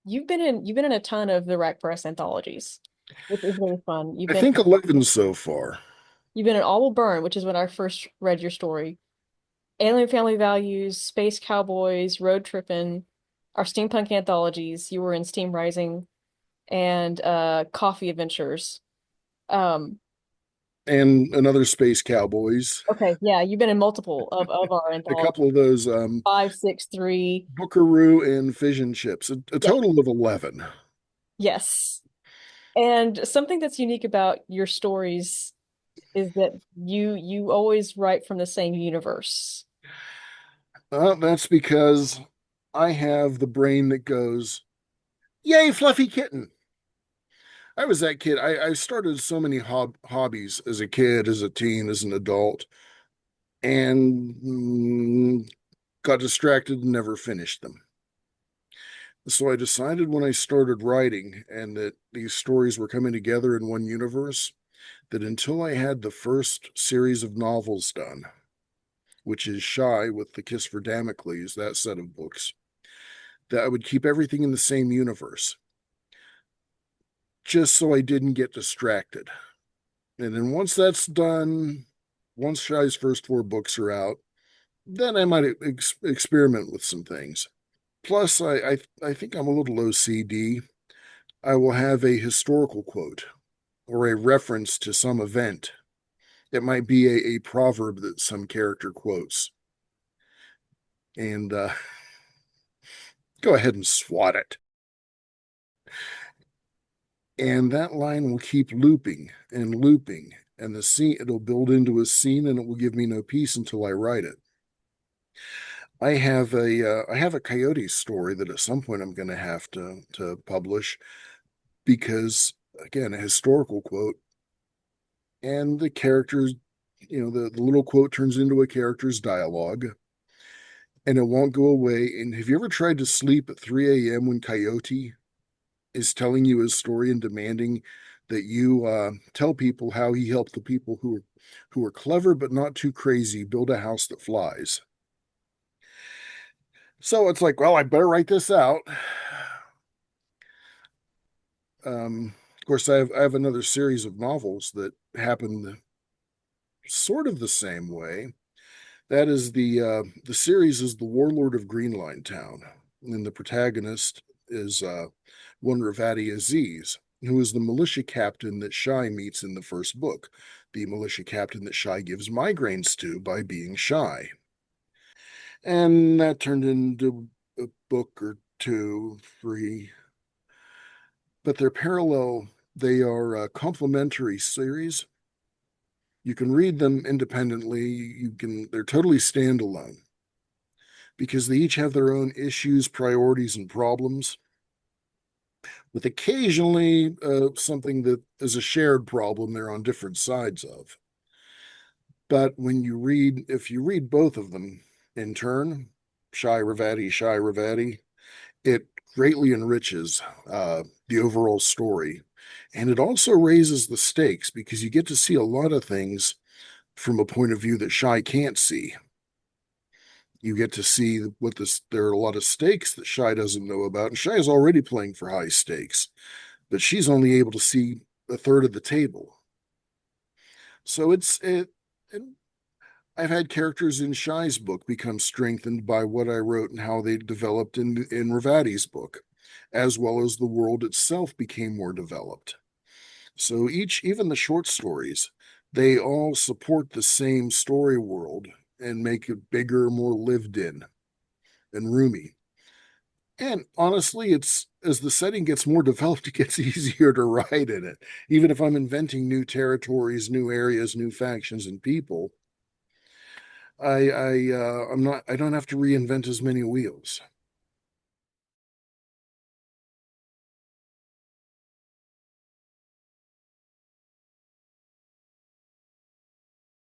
you've been in a ton of the Rack Press anthologies, which is really fun. I think 11 so far. You've been in All Will Burn, which is when I first read your story. Alien Family Values, Space Cowboys, Road Trippin', our steampunk anthologies. You were in Steam Rising and Coffee Adventures. Um, And another Space Cowboys. okay, yeah, you've been in multiple of our A anthologies. couple of those 5, 6, 3. Buckaroo and Fission Chips. A Yeah, total of 11. yes. And something that's unique about your stories is that you always write from the same universe. That's because I have the brain that goes, yay, fluffy kitten. I was that kid. I started so many hobbies as a kid, as a teen, as an adult, and got distracted and never finished them. So I decided when I started writing and that these stories were coming together in one universe, that until I had the first series of novels done, which is Shy with The Kiss for Damocles, that set of books, that I would keep everything in the same universe, just so I didn't get distracted. And then once that's done, once Shy's first four books are out, then I might experiment with some things. Plus, I think I'm a little OCD. I will have a historical quote or a reference to some event. It might be a proverb that some character quotes. And go ahead and swat it. And that line will keep looping and looping. And the scene, it'll build into a scene and it will give me no peace until I write it. I have a coyote story that at some point I'm going to have to publish because again, a historical quote and the characters, the little quote turns into a character's dialogue and it won't go away. And have you ever tried to sleep at 3 a.m. when Coyote is telling you his story and demanding that you tell people how he helped the people who are clever but not too crazy build a house that flies? So it's like, well, I better write this out. Of course, I have another series of novels that happened sort of the same way. That is the series is The Warlord of Greenline Town, and the protagonist is one Ravati Aziz, who is the militia captain that Shy meets in the first book, the militia captain that Shy gives migraines to by being shy. And that turned into a book or two, three, but they're parallel. They are complementary series. You can read them independently. They're totally standalone because they each have their own issues, priorities, and problems, with occasionally something that is a shared problem they're on different sides of. But if you read both of them in turn, Shy Ravati, it greatly enriches the overall story. And it also raises the stakes because you get to see a lot of things from a point of view that Shy can't see. You get to see there are a lot of stakes that Shy doesn't know about, and Shy is already playing for high stakes, but she's only able to see a third of the table. So and I've had characters in Shy's book become strengthened by what I wrote and how they developed in Ravati's book, as well as the world itself became more developed. So even the short stories, they all support the same story world and make it bigger, more lived in and roomy. And honestly, it's as the setting gets more developed, it gets easier to write in it. Even if I'm inventing new territories, new areas, new factions and people, I don't have to reinvent as many wheels.